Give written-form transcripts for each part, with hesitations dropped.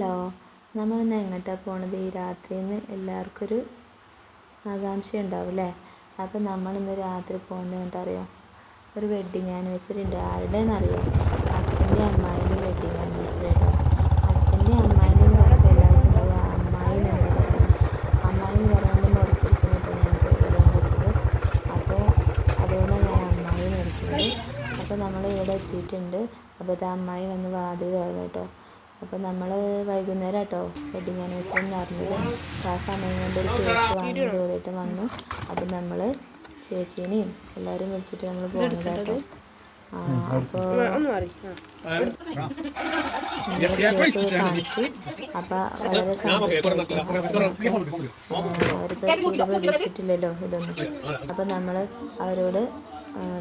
Hello, നമ്മളിന്ന് എങ്ങോട്ടാണ് പോണത്? ഈ രാത്രിന്ന് എല്ലാവർക്കും ഒരു ആകാംക്ഷ ഉണ്ടാവും അല്ലേ? അപ്പം നമ്മളിന്ന് രാത്രി പോകുന്നത് കണ്ടറിയോ? ഒരു വെഡ്ഡിങ് ആനിവേഴ്സറി ഉണ്ട്. ആരുടെയെന്നറിയോ? അച്ഛൻ്റെ അമ്മായിൻ്റെ വെഡ്ഡിങ് ആനിവേഴ്സറി കേട്ടോ. അച്ഛൻ്റെ അമ്മായിൻ്റെ എന്ന് പറയുമ്പോൾ എല്ലാവർക്കും ഉണ്ടാവും അമ്മായി എന്താ പറയുക? അമ്മായി എന്ന് പറയുമ്പോൾ മുറിച്ചെടുക്കുന്ന കേട്ടോ ഞാൻ പേരും വെച്ചത്. അപ്പോൾ അതുകൊണ്ടാണ് ഞാൻ അമ്മായി എന്ന് വിളിക്കുന്നത്. അപ്പോൾ നമ്മൾ ഇവിടെ എത്തിയിട്ടുണ്ട്. അപ്പോൾ ഇത് അമ്മായി വന്ന് വാതിൽ തുറന്നു കേട്ടോ. അപ്പോൾ നമ്മൾ വൈകുന്നേരം കേട്ടോ വെഡ്ഡിങ് ആനിവേഴ്സറി എന്ന് പറഞ്ഞത്. ആ സമയം കൊണ്ട് ഒരു കേക്ക് വാങ്ങി തോന്നിയിട്ട് വന്നു. അപ്പോൾ നമ്മൾ ചേച്ചീനെയും എല്ലാവരും വിളിച്ചിട്ട് നമ്മൾ പോകുന്നത് കേട്ടോ. അപ്പോൾ കേക്ക് കാണിച്ചു. അപ്പോൾ വളരെ സന്തോഷമായിട്ട് അവർ പ്രതീക്ഷിച്ചിട്ടില്ലല്ലോ ഇതൊന്നും. അപ്പോൾ നമ്മൾ അവരോട്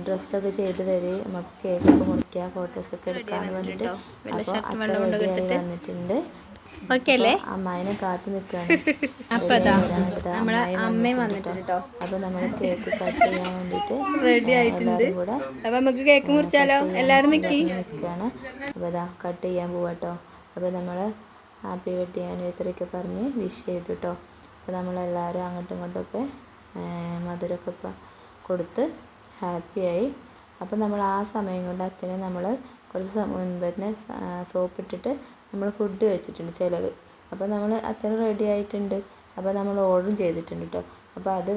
ഡ്രസ്സൊക്കെ ചെയ്ത് തരും, നമുക്ക് കേക്കൊക്കെ മുറിക്കുക, ഫോട്ടോസൊക്കെ എടുക്കാമെന്ന് പറഞ്ഞിട്ട്. അപ്പോൾ അച്ഛൻ റെഡിയായി വന്നിട്ടുണ്ട്. അമ്മായിനെ കാത്തു നിൽക്കുകയാണ്. അപ്പൊ നമ്മൾ കേക്ക് കട്ട് ചെയ്യാൻ വേണ്ടിട്ട് റെഡി ആയിട്ടുണ്ട്. അപ്പൊ നമുക്ക് കേക്ക് മുറിച്ചാലോ? എല്ലാരും നിൽക്കുകയാണ്. അപ്പൊ ഇതാ കട്ട് ചെയ്യാൻ പോവാട്ടോ. അപ്പൊ നമ്മള് ഹാപ്പി വെഡ്ഡിങ് ആനിവേഴ്സറി ഒക്കെ പറഞ്ഞ് വിഷ് ചെയ്തു കേട്ടോ. അപ്പോൾ നമ്മളെല്ലാവരും അങ്ങോട്ടും ഇങ്ങോട്ടൊക്കെ മധുരമൊക്കെ കൊടുത്ത് ഹാപ്പിയായി. അപ്പോൾ നമ്മൾ ആ സമയം കൊണ്ട് അച്ഛനെ നമ്മൾ കുറച്ച് മുൻപ് തന്നെ സോപ്പിട്ടിട്ട് നമ്മൾ ഫുഡ് വെച്ചിട്ടുണ്ട് ചിലവ്. അപ്പോൾ നമ്മൾ അച്ഛൻ റെഡി ആയിട്ടുണ്ട്. അപ്പോൾ നമ്മൾ ഓർഡറും ചെയ്തിട്ടുണ്ട് കേട്ടോ. അപ്പോൾ അത്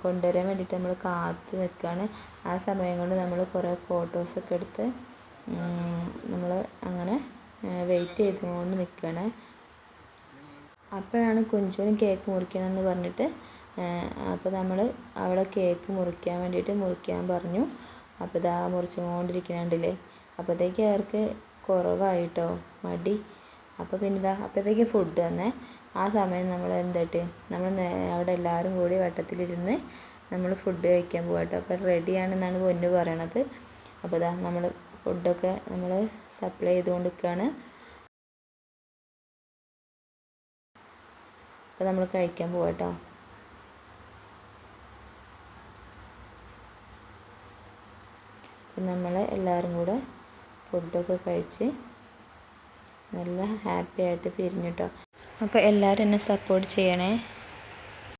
കൊണ്ടുവരാൻ വേണ്ടിയിട്ട് നമ്മൾ കാത്ത് നിൽക്കുകയാണ്. ആ സമയം കൊണ്ട് നമ്മൾ കുറേ ഫോട്ടോസൊക്കെ എടുത്ത് നമ്മൾ അങ്ങനെ വെയിറ്റ് ചെയ്തുകൊണ്ട് നിൽക്കുകയാണ്. അപ്പോഴാണ് കുഞ്ചുവിന് കേക്ക് മുറിക്കണമെന്ന് പറഞ്ഞിട്ട് അപ്പോൾ നമ്മൾ അവിടെ കേക്ക് മുറിക്കാൻ വേണ്ടിയിട്ട് മുറിക്കാൻ പറഞ്ഞു. അപ്പോൾ ഇതാ മുറിച്ചുകൊണ്ടിരിക്കുന്നുണ്ടല്ലേ. അപ്പോഴത്തേക്ക് അവർക്ക് കുറവായിട്ടോ മടി. അപ്പോൾ പിന്നെ ഇതാ അപ്പോഴത്തേക്ക് ഫുഡ് തന്നെ. ആ സമയം നമ്മൾ എന്തായിട്ട് നമ്മൾ അവിടെ എല്ലാവരും കൂടി വട്ടത്തിലിരുന്ന് നമ്മൾ ഫുഡ് കഴിക്കാൻ പോകട്ടോ. അപ്പോൾ റെഡിയാണെന്നാണ് പൊന്നു പറയണത്. അപ്പോൾ ഇതാ നമ്മൾ ഫുഡൊക്കെ നമ്മൾ സപ്ലൈ ചെയ്തുകൊണ്ട് നിൽക്കുകയാണ്. അപ്പോൾ നമ്മൾ കഴിക്കാൻ പോകട്ടോ. അപ്പം നമ്മൾ എല്ലാവരും കൂടെ ഫുഡൊക്കെ കഴിച്ച് നല്ല ഹാപ്പി ആയിട്ട് പിരിഞ്ഞു കേട്ടോ. അപ്പോൾ എല്ലാവരും എന്നെ സപ്പോർട്ട് ചെയ്യണേ.